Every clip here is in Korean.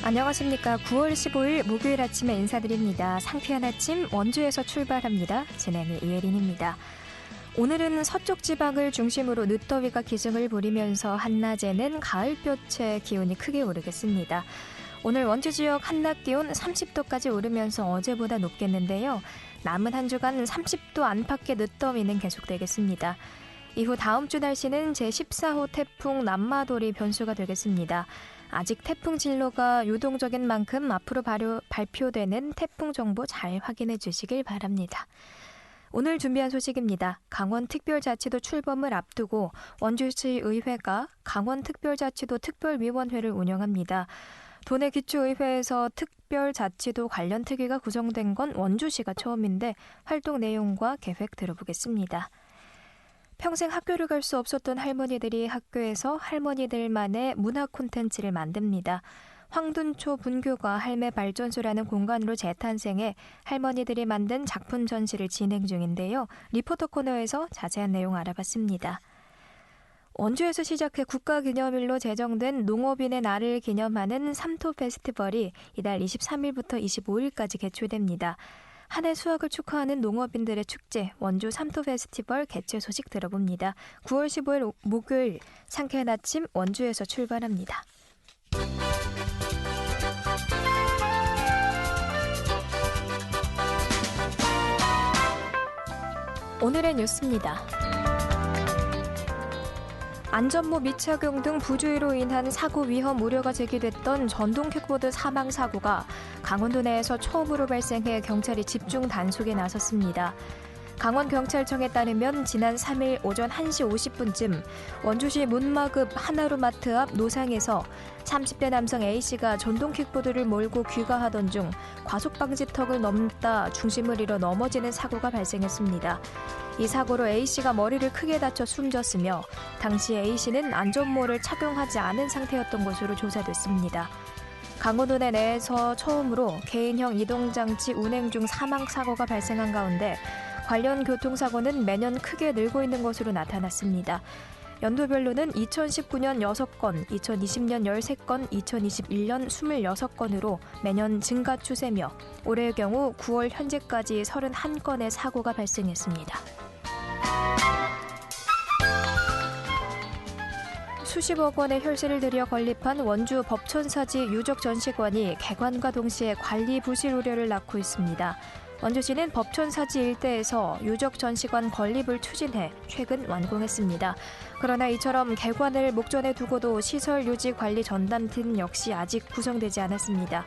안녕하십니까. 9월 15일 목요일 아침에 인사드립니다. 상쾌한 아침 원주에서 출발합니다. 진행의 이혜린입니다. 오늘은 서쪽 지방을 중심으로 늦더위가 기승을 부리면서 한낮에는 가을볕의 기온이 크게 오르겠습니다. 오늘 원주 지역 한낮 기온 30도까지 오르면서 어제보다 높겠는데요. 남은 한 주간 30도 안팎의 늦더위는 계속되겠습니다. 이후 다음 주 날씨는 제14호 태풍 남마돌이 변수가 되겠습니다. 아직 태풍 진로가 유동적인 만큼 앞으로 발표되는 태풍 정보 잘 확인해 주시길 바랍니다. 오늘 준비한 소식입니다. 강원특별자치도 출범을 앞두고 원주시 의회가 강원특별자치도 특별위원회를 운영합니다. 도내 기초의회에서 특별자치도 관련 특위가 구성된 건 원주시가 처음인데 활동 내용과 계획 들어보겠습니다. 평생 학교를 갈 수 없었던 할머니들이 학교에서 할머니들만의 문화 콘텐츠를 만듭니다. 황둔초 분교가 할매 발전소라는 공간으로 재탄생해 할머니들이 만든 작품 전시를 진행 중인데요. 리포터 코너에서 자세한 내용 알아봤습니다. 원주에서 시작해 국가기념일로 제정된 농업인의 날을 기념하는 삼토 페스티벌이 이달 23일부터 25일까지 개최됩니다. 한 해 수확을 축하하는 농업인들의 축제 원주 삼토 페스티벌 개최 소식 들어봅니다. 9월 15일 목요일 상쾌한 아침 원주에서 출발합니다. 오늘의 뉴스입니다. 안전모 미착용 등 부주의로 인한 사고 위험 우려가 제기됐던 전동 킥보드 사망 사고가 강원도 내에서 처음으로 발생해 경찰이 집중 단속에 나섰습니다. 강원경찰청에 따르면 지난 3일 오전 1시 50분쯤 원주시 문마급 하나로마트 앞 노상에서 30대 남성 A씨가 전동 킥보드를 몰고 귀가하던 중 과속방지턱을 넘다 중심을 잃어 넘어지는 사고가 발생했습니다. 이 사고로 A씨가 머리를 크게 다쳐 숨졌으며 당시 A씨는 안전모를 착용하지 않은 상태였던 것으로 조사됐습니다. 강원도 내에서 처음으로 개인형 이동장치 운행 중 사망사고가 발생한 가운데 관련 교통사고는 매년 크게 늘고 있는 것으로 나타났습니다. 연도별로는 2019년 6건, 2020년 13건, 2021년 26건으로 매년 증가 추세며 올해의 경우 9월 현재까지 31건의 사고가 발생했습니다. 수십억 원의 혈세를 들여 건립한 원주 법천사지 유적전시관이 개관과 동시에 관리 부실 우려를 낳고 있습니다. 원주시는 법천사지 일대에서 유적전시관 건립을 추진해 최근 완공했습니다. 그러나 이처럼 개관을 목전에 두고도 시설 유지 관리 전담팀 역시 아직 구성되지 않았습니다.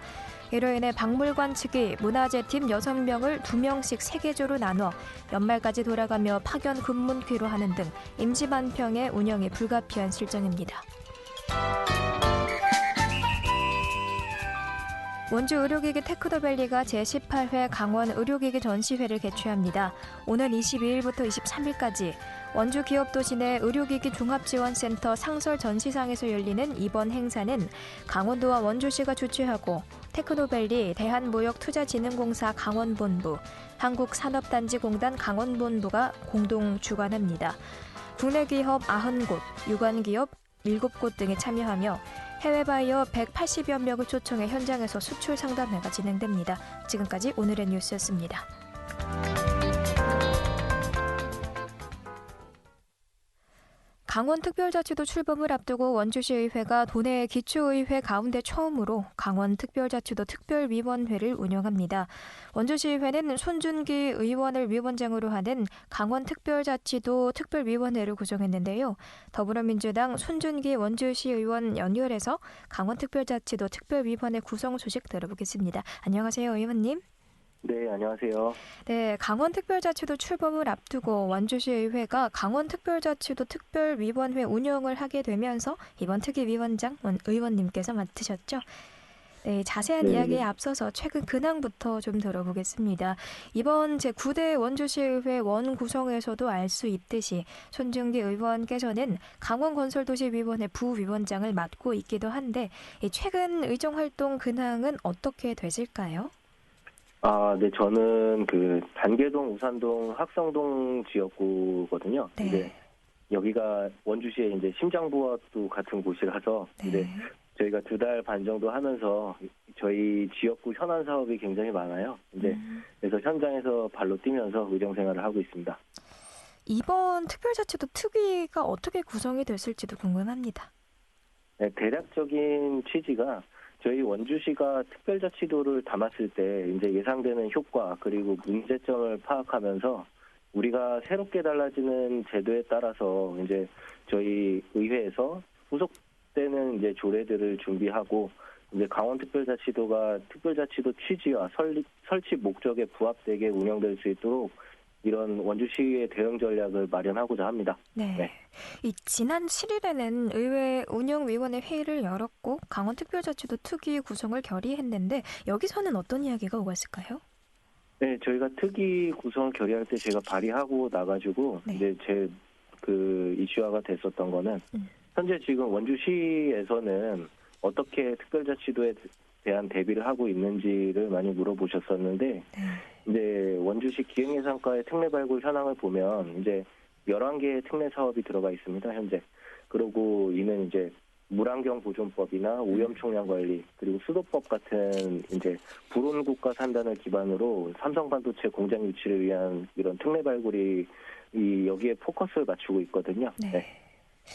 이로 인해 박물관 측이 문화재팀 6명을 2명씩 3개조로 나눠 연말까지 돌아가며 파견 근무키로 하는 등 임시반평의 운영이 불가피한 실정입니다. 원주 의료기기 테크노밸리가 제18회 강원 의료기기 전시회를 개최합니다. 오는 22일부터 23일까지 원주 기업도시 내 의료기기 종합지원센터 상설 전시장에서 열리는 이번 행사는 강원도와 원주시가 주최하고 테크노밸리 대한무역투자진흥공사 강원본부, 한국산업단지공단 강원본부가 공동 주관합니다. 국내 기업 90곳, 유관기업 7곳 등이 참여하며 해외 바이어 180여 명을 초청해 현장에서 수출 상담회가 진행됩니다. 지금까지 오늘의 뉴스였습니다. 강원특별자치도 출범을 앞두고 원주시의회가 도내 기초의회 가운데 처음으로 강원특별자치도 특별위원회를 운영합니다. 원주시의회는 손준기 의원을 위원장으로 하는 강원특별자치도 특별위원회를 구성했는데요. 더불어민주당 손준기 원주시의원 연결해서 강원특별자치도 특별위원회 구성 소식 들어보겠습니다. 안녕하세요, 의원님. 네, 안녕하세요. 네, 강원특별자치도 출범을 앞두고 원주시의회가 강원특별자치도 특별위원회 운영을 하게 되면서 이번 특위위원장 의원님께서 맡으셨죠. 네, 자세한 이야기에 앞서서 최근 근황부터 좀 들어보겠습니다. 이번 제9대 원주시의회 원구성에서도 알 수 있듯이 손준기 의원께서는 강원건설도시위원회 부위원장을 맡고 있기도 한데 최근 의정활동 근황은 어떻게 되실까요? 네, 저는 단계동, 우산동, 학성동 지역구거든요. 네. 이제 여기가 원주시의 이제 심장부와도 같은 곳이라서 네. 이제 저희가 2달 반 정도 하면서 저희 지역구 현안 사업이 굉장히 많아요. 이제 그래서 현장에서 발로 뛰면서 의정 생활을 하고 있습니다. 이번 특별자치도 특위가 어떻게 구성이 됐을지도 궁금합니다. 네, 대략적인 취지가 저희 원주시가 특별자치도를 담았을 때 이제 예상되는 효과 그리고 문제점을 파악하면서 우리가 새롭게 달라지는 제도에 따라서 이제 저희 의회에서 후속되는 이제 조례들을 준비하고 이제 강원특별자치도가 특별자치도 취지와 설치 목적에 부합되게 운영될 수 있도록 이런 원주시의 대응 전략을 마련하고자 합니다. 네. 네. 이 지난 7일에는 의회 운영위원회 회의를 열었고 강원특별자치도 특위 구성을 결의했는데 여기서는 어떤 이야기가 오갔을까요? 네, 저희가 특위 구성 결의할 때 제가 발의하고 나가지고 네. 이제 제 그 이슈화가 됐었던 거는 현재 지금 원주시에서는 어떻게 특별자치도에 대한 대비를 하고 있는지를 많이 물어보셨었는데 네. 이제 원주시 기획예산과의 특례 발굴 현황을 보면 이제 11개의 특례 사업이 들어가 있습니다, 현재. 그리고 이는 이제 물환경 보존법이나 오염 총량 관리 그리고 수도법 같은 이제 불온국가 산단을 기반으로 삼성 반도체 공장 유치를 위한 이런 특례 발굴이 여기에 포커스를 맞추고 있거든요. 네. 네.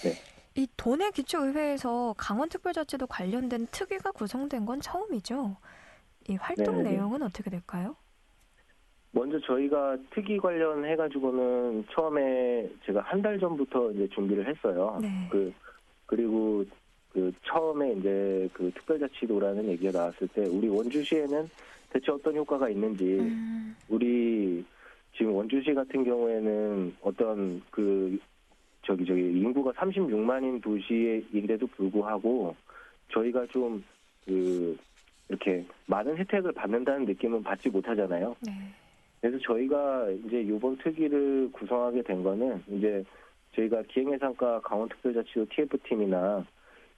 네. 이 도내 기초의회에서 강원특별자치도 관련된 특위가 구성된 건 처음이죠. 이 활동 네네네. 내용은 어떻게 될까요? 먼저 저희가 특위 관련해가지고는 처음에 제가 한 달 전부터 이제 준비를 했어요. 네. 그리고 처음에 이제 특별자치도라는 얘기가 나왔을 때 우리 원주시에는 대체 어떤 효과가 있는지 우리 지금 원주시 같은 경우에는 어떤 인구가 36만인 도시인데도 불구하고 저희가 좀 이렇게 많은 혜택을 받는다는 느낌은 받지 못하잖아요. 네. 그래서 저희가 이제 이번 특위를 구성하게 된 거는 이제 저희가 기획예산과 강원특별자치도 TF팀이나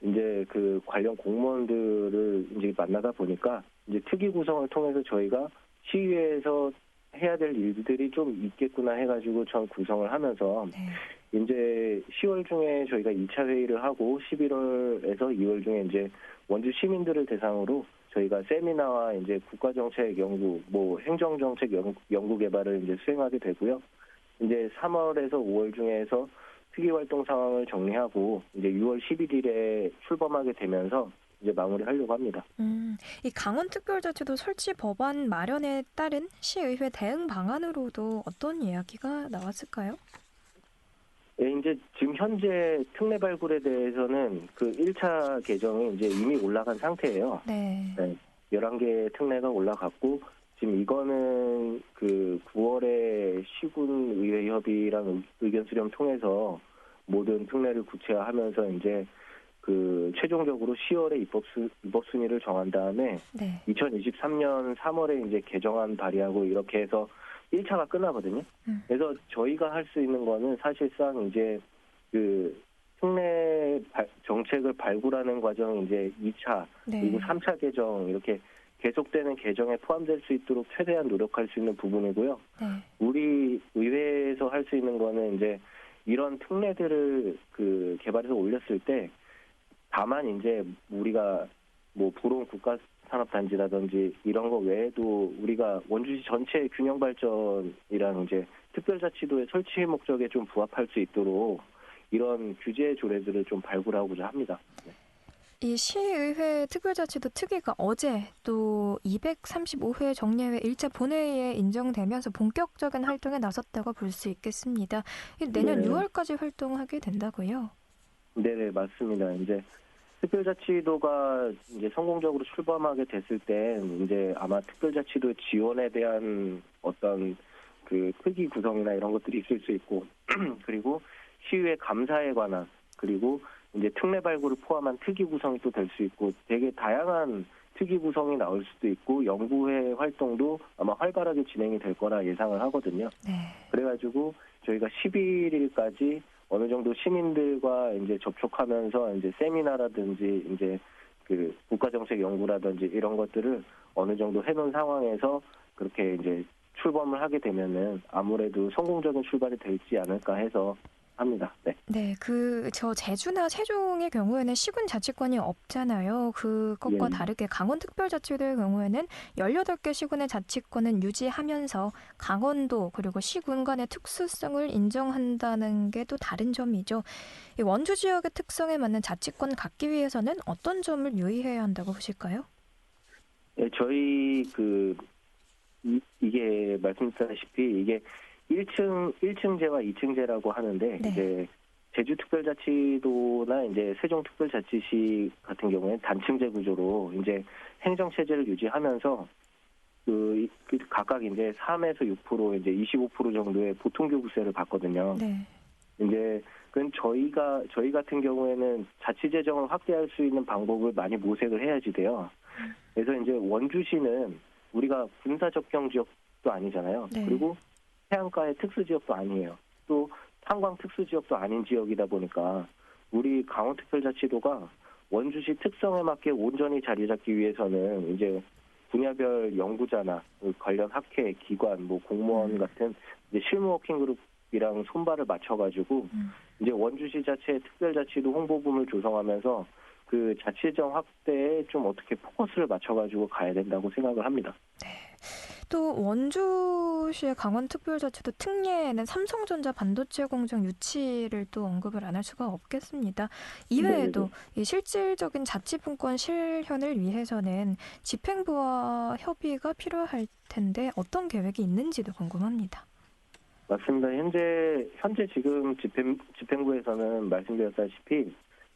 이제 관련 공무원들을 이제 만나다 보니까 이제 특위 구성을 통해서 저희가 시의회에서 해야 될 일들이 좀 있겠구나 해가지고 전 구성을 하면서 네. 이제 10월 중에 저희가 2차 회의를 하고 11월에서 2월 중에 이제 원주 시민들을 대상으로 저희가 세미나와 이제 국가정책 연구, 행정정책 연구 개발을 이제 수행하게 되고요. 이제 3월에서 5월 중에서 특위 활동 상황을 정리하고 이제 6월 11일에 출범하게 되면서 이제 마무리하려고 합니다. 이 강원특별자치도 설치 법안 마련에 따른 시의회 대응 방안으로도 어떤 이야기가 나왔을까요? 예, 이제 지금 현재 특례 발굴에 대해서는 1차 개정이 이제 이미 올라간 상태예요. 네. 네, 11개의 특례가 올라갔고 지금 이거는 9월에 시군의회 협의랑 의견 수렴 통해서 모든 특례를 구체화하면서 이제 최종적으로 10월에 입법 순위를 정한 다음에 네. 2023년 3월에 이제 개정안 발의하고 이렇게 해서 1차가 끝나거든요. 그래서 저희가 할 수 있는 거는 사실상 이제 특례 정책을 발굴하는 과정이 이제 2차 네. 그리고 3차 개정 이렇게 계속되는 개정에 포함될 수 있도록 최대한 노력할 수 있는 부분이고요. 네. 우리 의회에서 할 수 있는 거는 이제 이런 특례들을 개발해서 올렸을 때 다만 이제 우리가 불온 국가 산업단지라든지 이런 거 외에도 우리가 원주시 전체의 균형 발전이랑 이제 특별자치도의 설치 목적에 좀 부합할 수 있도록 이런 규제 조례들을 좀 발굴하고자 합니다. 네. 이 시의회 특별자치도 특위가 어제 또 235회 정례회 1차 본회의에 인정되면서 본격적인 활동에 나섰다고 볼 수 있겠습니다. 내년 네. 6월까지 활동하게 된다고요? 네, 맞습니다. 이제 특별자치도가 이제 성공적으로 출범하게 됐을 때 이제 아마 특별자치도 지원에 대한 어떤 특위 구성이나 이런 것들이 있을 수 있고 그리고 시의회 감사에 관한 그리고 이제 특례 발굴을 포함한 특위 구성이 또 될 수 있고 되게 다양한 특위 구성이 나올 수도 있고 연구회 활동도 아마 활발하게 진행이 될 거라 예상을 하거든요. 네. 그래가지고 저희가 11일까지 어느 정도 시민들과 이제 접촉하면서 이제 세미나라든지 이제 국가정책 연구라든지 이런 것들을 어느 정도 해놓은 상황에서 그렇게 이제 출범을 하게 되면은 아무래도 성공적인 출발이 되지 않을까 해서 합니다. 네. 네, 저 제주나 세종의 경우에는 시군 자치권이 없잖아요. 그것과 예. 다르게 강원특별자치도의 경우에는 18개 시군의 자치권은 유지하면서 강원도 그리고 시군 간의 특수성을 인정한다는 게 또 다른 점이죠. 이 원주 지역의 특성에 맞는 자치권 갖기 위해서는 어떤 점을 유의해야 한다고 보실까요? 예, 저희 이게 말씀드렸다시피 이게 1층제와 2층제라고 하는데 네. 이제 제주특별자치도나 이제 세종특별자치시 같은 경우에는 단층제 구조로 이제 행정체제를 유지하면서 각각 이제 3에서 6% 이제 25% 정도의 보통교부세를 받거든요. 네. 이제 그건 저희 같은 경우에는 자치 재정을 확대할 수 있는 방법을 많이 모색을 해야지 돼요. 그래서 이제 원주시는 우리가 군사 접경 지역도 아니잖아요. 네. 그리고 해안가의 특수 지역도 아니에요. 또 탄광 특수 지역도 아닌 지역이다 보니까 우리 강원특별자치도가 원주시 특성에 맞게 온전히 자리 잡기 위해서는 이제 분야별 연구자나 관련 학회, 기관, 뭐 공무원 같은 이제 실무 워킹 그룹이랑 손발을 맞춰가지고 이제 원주시 자체 특별자치도 홍보부를 조성하면서 그 자치정 확대에 좀 어떻게 포커스를 맞춰가지고 가야 된다고 생각을 합니다. 또 원주시의 강원특별자치도 특례에는 삼성전자 반도체 공장 유치를 또 언급을 안 할 수가 없겠습니다. 이외에도 이 실질적인 자치분권 실현을 위해서는 집행부와 협의가 필요할 텐데 어떤 계획이 있는지도 궁금합니다. 맞습니다. 현재 지금 집행부에서는 말씀드렸다시피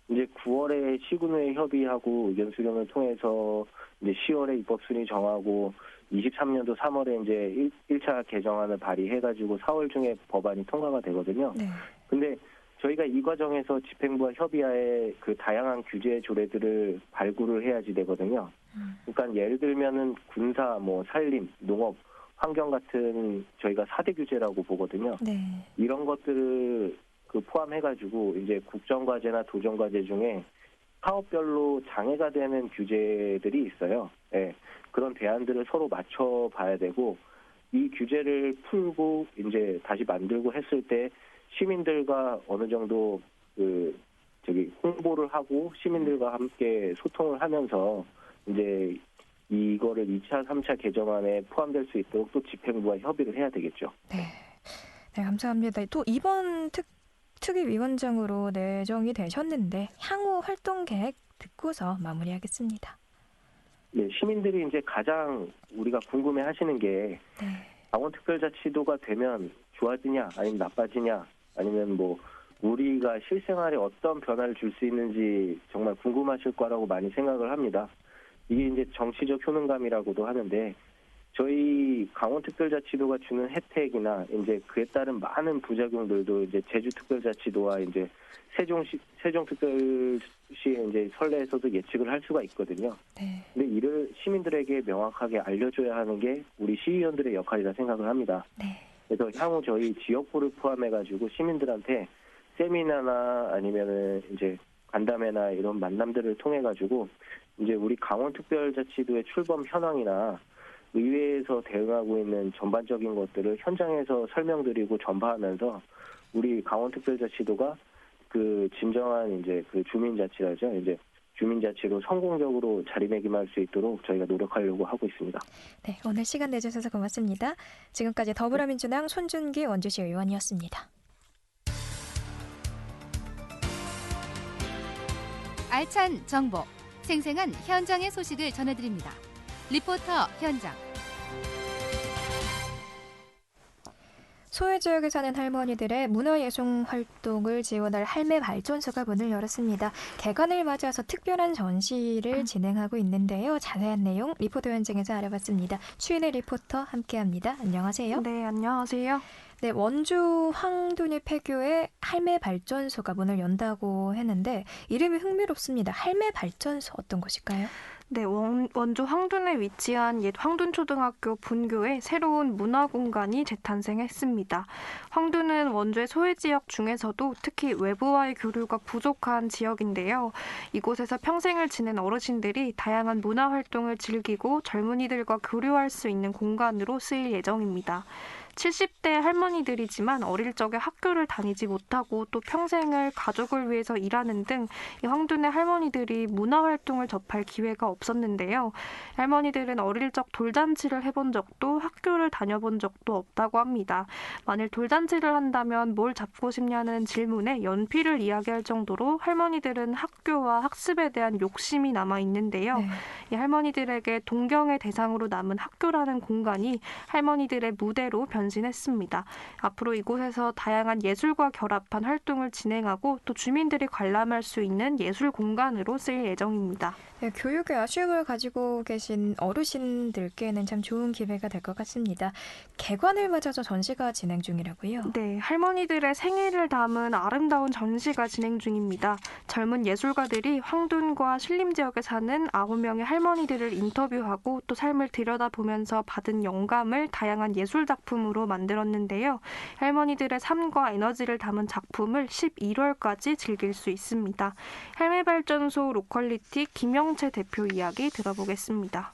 이제 9월에 시군회 협의하고 의견 수렴을 통해서 이제 10월에 입법 순위 정하고 23년도 3월에 이제 1차 개정안을 발의해가지고 4월 중에 법안이 통과가 되거든요. 네. 근데 저희가 이 과정에서 집행부와 협의하에 그 다양한 규제 조례들을 발굴을 해야지 되거든요. 그러니까 예를 들면은 군사, 뭐 산림, 농업, 환경 같은 저희가 4대 규제라고 보거든요. 네. 이런 것들을 포함해가지고 이제 국정과제나 도정과제 중에 사업별로 장애가 되는 규제들이 있어요. 예. 그런 대안들을 서로 맞춰봐야 되고 이 규제를 풀고 이제 다시 만들고 했을 때 시민들과 어느 정도 홍보를 하고 시민들과 함께 소통을 하면서 이제 이거를 2차, 3차 개정안에 포함될 수 있도록 또 집행부와 협의를 해야 되겠죠. 네. 네, 감사합니다. 또 이번 특위위원장으로 내정이 되셨는데 향후 활동 계획 듣고서 마무리하겠습니다. 네, 시민들이 이제 가장 우리가 궁금해 하시는 게 네. 강원특별자치도가 되면 좋아지냐 아니면 나빠지냐 아니면 뭐 우리가 실생활에 어떤 변화를 줄 수 있는지 정말 궁금하실 거라고 많이 생각을 합니다. 이게 이제 정치적 효능감이라고도 하는데 저희 강원특별자치도가 주는 혜택이나 이제 그에 따른 많은 부작용들도 이제 제주특별자치도와 이제 세종특별시의 이제 선례에서도 예측을 할 수가 있거든요. 네. 근데 이를 시민들에게 명확하게 알려줘야 하는 게 우리 시의원들의 역할이라 생각을 합니다. 네. 그래서 향후 저희 지역구를 포함해가지고 시민들한테 세미나나 아니면은 이제 간담회나 이런 만남들을 통해가지고 이제 우리 강원특별자치도의 출범 현황이나 의회에서 대응하고 있는 전반적인 것들을 현장에서 설명드리고 전파하면서 우리 강원특별자치도가 진정한 이제 주민자치라죠. 이제 주민자치로 성공적으로 자리매김할 수 있도록 저희가 노력하려고 하고 있습니다. 네, 오늘 시간 내주셔서 고맙습니다. 지금까지 더불어민주당 손준기 원주시 의원이었습니다. 알찬 정보, 생생한 현장의 소식을 전해드립니다. 리포터 현장. 소외 지역에 사는 할머니들의 문화예술 활동을 지원할 할매 발전소가 문을 열었습니다. 개관을 맞아서 특별한 전시를 진행하고 있는데요. 자세한 내용 리포터 현장에서 알아봤습니다. 추인의 리포터 함께합니다. 안녕하세요. 네, 안녕하세요. 네, 원주 황둔이 폐교에 할매 발전소가 문을 연다고 했는데 이름이 흥미롭습니다. 할매 발전소 어떤 것일까요? 네, 원주 황둔에 위치한 옛 황둔초등학교 분교에 새로운 문화공간이 재탄생했습니다. 황둔은 원주의 소외지역 중에서도 특히 외부와의 교류가 부족한 지역인데요. 이곳에서 평생을 지낸 어르신들이 다양한 문화활동을 즐기고 젊은이들과 교류할 수 있는 공간으로 쓰일 예정입니다. 70대 할머니들이지만 어릴 적에 학교를 다니지 못하고 또 평생을 가족을 위해서 일하는 등 이 황둔의 할머니들이 문화활동을 접할 기회가 없었는데요. 할머니들은 어릴 적 돌잔치를 해본 적도 학교를 다녀본 적도 없다고 합니다. 만일 돌잔치를 한다면 뭘 잡고 싶냐는 질문에 연필을 이야기할 정도로 할머니들은 학교와 학습에 대한 욕심이 남아 있는데요. 네. 이 할머니들에게 동경의 대상으로 남은 학교라는 공간이 할머니들의 무대로 변신했습니다. 앞으로 이곳에서 다양한 예술과 결합한 활동을 진행하고 또 주민들이 관람할 수 있는 예술 공간으로 쓰일 예정입니다. 네, 교육에 아쉬움을 가지고 계신 어르신들께는 참 좋은 기회가 될 것 같습니다. 개관을 맞아서 전시가 진행 중이라고요? 네, 할머니들의 생애를 담은 아름다운 전시가 진행 중입니다. 젊은 예술가들이 황둔과 신림 지역에 사는 9명의 할머니들을 인터뷰하고 또 삶을 들여다보면서 받은 영감을 다양한 예술 작품으로 만들었는데요. 할머니들의 삶과 에너지를 담은 작품을 11월까지 즐길 수 있습니다. 할매발전소 로컬리티 김영채 대표 이야기 들어보겠습니다.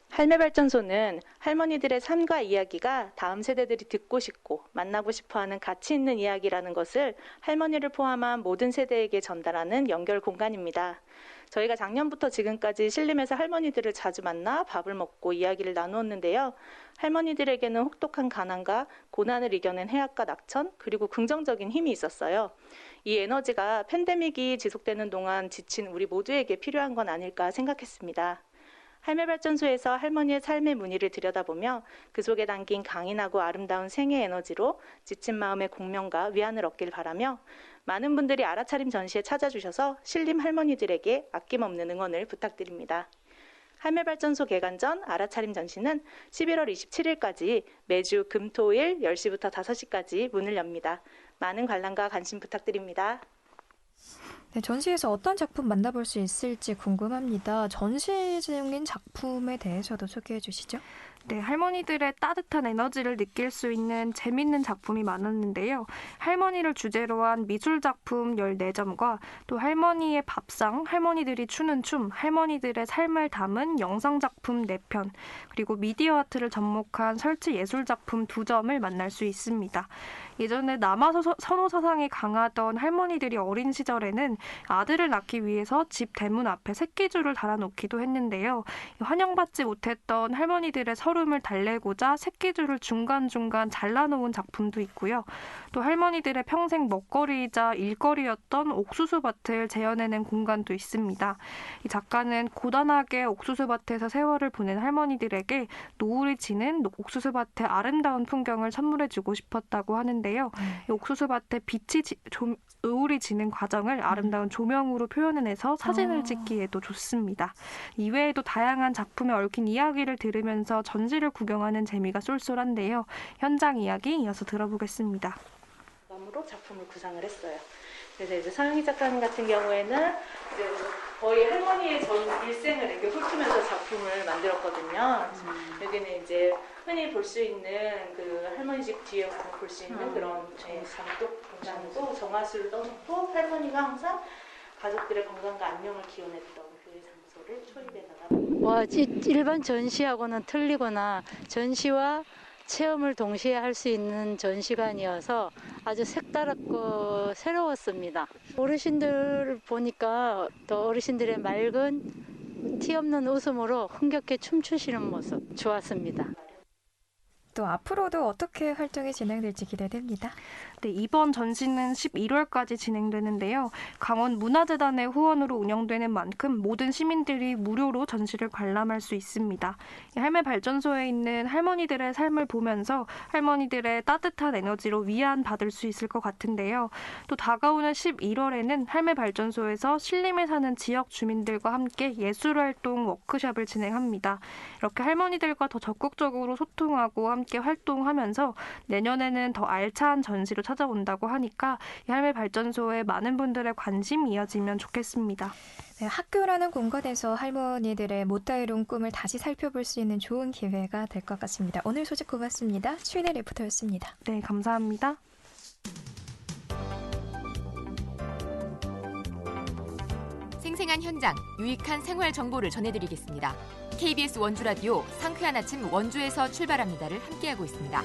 할매발전소는 할머니들의 삶과 이야기가 다음 세대들이 듣고 싶고 만나고 싶어하는 가치 있는 이야기라는 것을 할머니를 포함한 모든 세대에게 전달하는 연결 공간입니다. 저희가 작년부터 지금까지 신림에서 할머니들을 자주 만나 밥을 먹고 이야기를 나누었는데요. 할머니들에게는 혹독한 가난과 고난을 이겨낸 해학과 낙천, 그리고 긍정적인 힘이 있었어요. 이 에너지가 팬데믹이 지속되는 동안 지친 우리 모두에게 필요한 건 아닐까 생각했습니다. 할매발전소에서 할머니의 삶의 무늬를 들여다보며 그 속에 담긴 강인하고 아름다운 생의 에너지로 지친 마음의 공명과 위안을 얻길 바라며 많은 분들이 알아차림 전시에 찾아주셔서 신림 할머니들에게 아낌없는 응원을 부탁드립니다. 할매발전소 개관 전 알아차림 전시는 11월 27일까지 매주 금, 토, 일 10시부터 5시까지 문을 엽니다. 많은 관람과 관심 부탁드립니다. 네, 전시에서 어떤 작품 만나볼 수 있을지 궁금합니다. 전시 중인 작품에 대해서도 소개해 주시죠. 네, 할머니들의 따뜻한 에너지를 느낄 수 있는 재밌는 작품이 많았는데요. 할머니를 주제로 한 미술 작품 14점과 또 할머니의 밥상, 할머니들이 추는 춤, 할머니들의 삶을 담은 영상 작품 4편, 그리고 미디어 아트를 접목한 설치 예술 작품 2점을 만날 수 있습니다. 예전에 남아서 선호 사상이 강하던 할머니들이 어린 시절에는 아들을 낳기 위해서 집 대문 앞에 새끼줄을 달아놓기도 했는데요. 환영받지 못했던 할머니들의 서름을 달래고자 새끼줄을 중간중간 잘라놓은 작품도 있고요. 또 할머니들의 평생 먹거리이자 일거리였던 옥수수밭을 재현해낸 공간도 있습니다. 이 작가는 고단하게 옥수수밭에서 세월을 보낸 할머니들에게 노을이 지는 옥수수밭의 아름다운 풍경을 선물해주고 싶었다고 하는데요. 이 옥수수밭에 노을이 지는 과정을 아름다운 조명으로 표현해내서 사진을 찍기에도 좋습니다. 이외에도 다양한 작품에 얽힌 이야기를 들으면서 전시를 구경하는 재미가 쏠쏠한데요. 현장 이야기 이어서 들어보겠습니다. 으로 작품을 구상을 했어요. 그래서 이제 서영희 작가님 같은 경우에는 이제 거의 할머니의 전 일생을 이렇게 훑으면서 작품을 만들었거든요. 여기는 이제 흔히 볼 수 있는 그 할머니 집 뒤에 볼 수 있는 그런 감독 공간이고 정화수를 떠놓고 할머니가 항상 가족들의 건강과 안녕을 기원했던 그 장소를 초입해다가 일반 전시하고는 틀리거나 전시와 체험을 동시에 할 수 있는 전시관이어서 아주 색다르고 새로웠습니다. 어르신들 보니까 또 어르신들의 맑은 티 없는 웃음으로 흥겹게 춤추시는 모습 좋았습니다. 또 앞으로도 어떻게 활동이 진행될지 기대됩니다. 네, 이번 전시는 11월까지 진행되는데요. 강원문화재단의 후원으로 운영되는 만큼 모든 시민들이 무료로 전시를 관람할 수 있습니다. 할매발전소에 있는 할머니들의 삶을 보면서 할머니들의 따뜻한 에너지로 위안받을 수 있을 것 같은데요. 또 다가오는 11월에는 할매발전소에서 신림에 사는 지역 주민들과 함께 예술활동 워크숍을 진행합니다. 이렇게 할머니들과 더 적극적으로 소통하고 함께 활동하면서 내년에는 더 알찬 전시로 찾아온다고 하니까 이 할매발전소에 많은 분들의 관심이 이어지면 좋겠습니다. 네, 학교라는 공간에서 할머니들의 못다 이룬 꿈을 다시 살펴볼 수 있는 좋은 기회가 될 것 같습니다. 오늘 소식 고맙습니다. 추인의 리포터였습니다. 네, 감사합니다. 생생한 현장, 유익한 생활 정보를 전해드리겠습니다. KBS 원주 라디오 상쾌한 아침 원주에서 출발합니다를 함께하고 있습니다.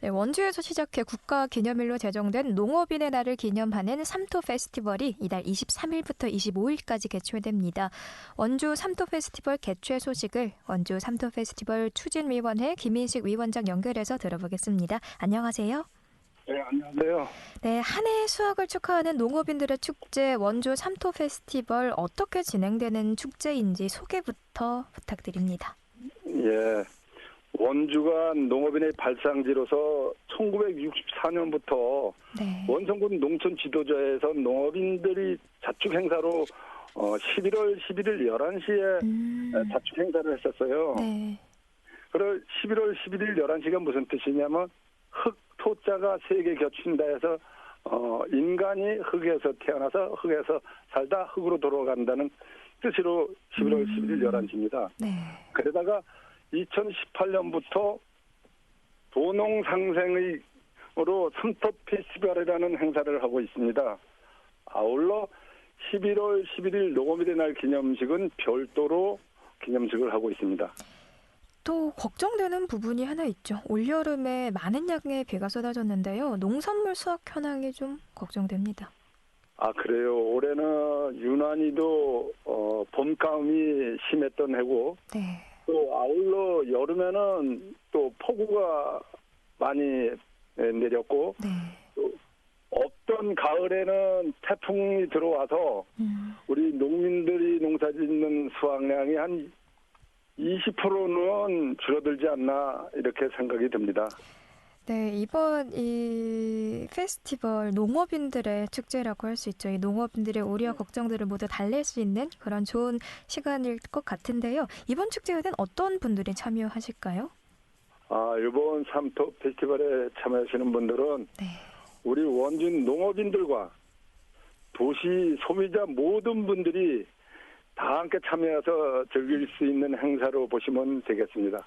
네, 원주에서 시작해 국가기념일로 제정된 농업인의 날을 기념하는 삼토 페스티벌이 이달 23일부터 25일까지 개최됩니다. 원주 삼토 페스티벌 개최 소식을 원주 삼토 페스티벌 추진위원회 김인식 위원장 연결해서 들어보겠습니다. 안녕하세요. 네, 안녕하세요. 네, 한 해 수확을 축하하는 농업인들의 축제 원주 삼토 페스티벌 어떻게 진행되는 축제인지 소개부터 부탁드립니다. 예, 원주가 농업인의 발상지로서 1964년부터 네. 원성군 농촌 지도자에서 농업인들이 자축 행사로 11월 11일 11시에 자축 행사를 했었어요. 네. 그리고 11월 11일 11시가 무슨 뜻이냐면 흙, 토자가 세 개 겹친다 해서 인간이 흙에서 태어나서 흙에서 살다 흙으로 돌아간다는 뜻으로 11월 11일 11시입니다. 네. 그러다가 2018년부터 도농상생의로 삼토 페스티벌이라는 행사를 하고 있습니다. 아울러 11월 11일 농업인의 날 기념식은 별도로 기념식을 하고 있습니다. 또 걱정되는 부분이 하나 있죠. 올여름에 많은 양의 비가 쏟아졌는데요. 농산물 수확 현황이 좀 걱정됩니다. 아, 그래요. 올해는 유난히도 봄가음이 심했던 해고 네. 또 아울러 여름에는 또 폭우가 많이 내렸고 네. 또 없던 가을에는 태풍이 들어와서 우리 농민들이 농사짓는 수확량이 한 20%는 줄어들지 않나 이렇게 생각이 듭니다. 네, 이번 이 페스티벌 농업인들의 축제라고 할 수 있죠. 이 농업인들의 우려와 걱정들을 모두 달랠 수 있는 그런 좋은 시간일 것 같은데요. 이번 축제에는 어떤 분들이 참여하실까요? 아, 이번 삼토 페스티벌에 참여하시는 분들은 네. 우리 원주 농업인들과 도시 소비자 모든 분들이 다 함께 참여해서 즐길 수 있는 행사로 보시면 되겠습니다.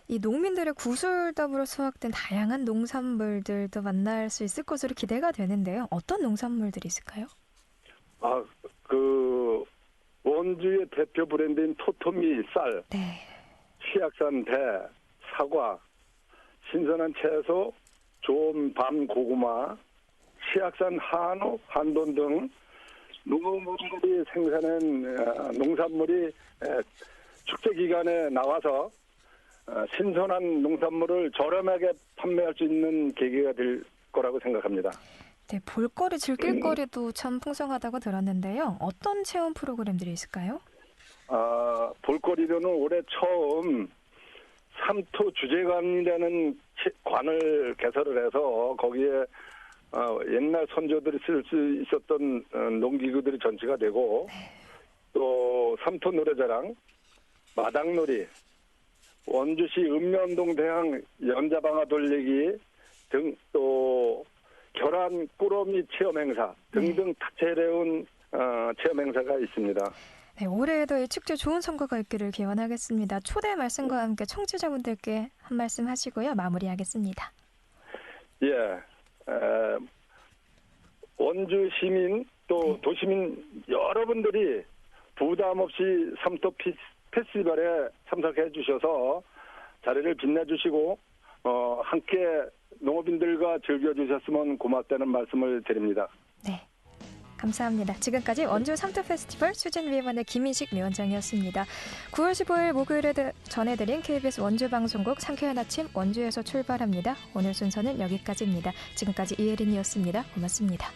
이 농민들의 구슬담으로 수확된 다양한 농산물들도 만날 수 있을 것으로 기대가 되는데요. 어떤 농산물들이 있을까요? 아, 그 원주의 대표 브랜드인 토토미 쌀, 네. 치악산 배, 사과, 신선한 채소, 좋은 밤 고구마, 치악산 한우, 한돈 등 농업인들이 생산한 농산물이 축제 기간에 나와서 신선한 농산물을 저렴하게 판매할 수 있는 계기가 될 거라고 생각합니다. 네, 볼거리, 즐길거리도 참 풍성하다고 들었는데요. 어떤 체험 프로그램들이 있을까요? 아, 볼거리로는 올해 처음 삼토 주제관이라는 관을 개설을 해서 거기에 옛날 선조들이 쓸 수 있었던 농기구들이 전시가 되고 또 삼토 노래자랑, 마당놀이, 원주시 읍면동 대항 연자방아 돌리기 등 또 결안 꾸러미 체험 행사 등등 다채로운 체험 행사가 있습니다. 네, 올해에도 이 축제 좋은 성과가 있기를 기원하겠습니다. 초대 말씀과 함께 청취자분들께 한 말씀 하시고요. 마무리하겠습니다. 예, 원주 시민 또 도시민 여러분들이 부담 없이 삼토 페스티벌에 참석해 주셔서 자리를 빛내주시고 함께 농업인들과 즐겨주셨으면 고맙다는 말씀을 드립니다. 네, 감사합니다. 지금까지 원주 삼토 페스티벌 추진위원회 김인식 위원장이었습니다. 9월 15일 목요일에 전해드린 KBS 원주 방송국 상쾌한 아침 원주에서 출발합니다. 오늘 순서는 여기까지입니다. 지금까지 이혜린이었습니다. 고맙습니다.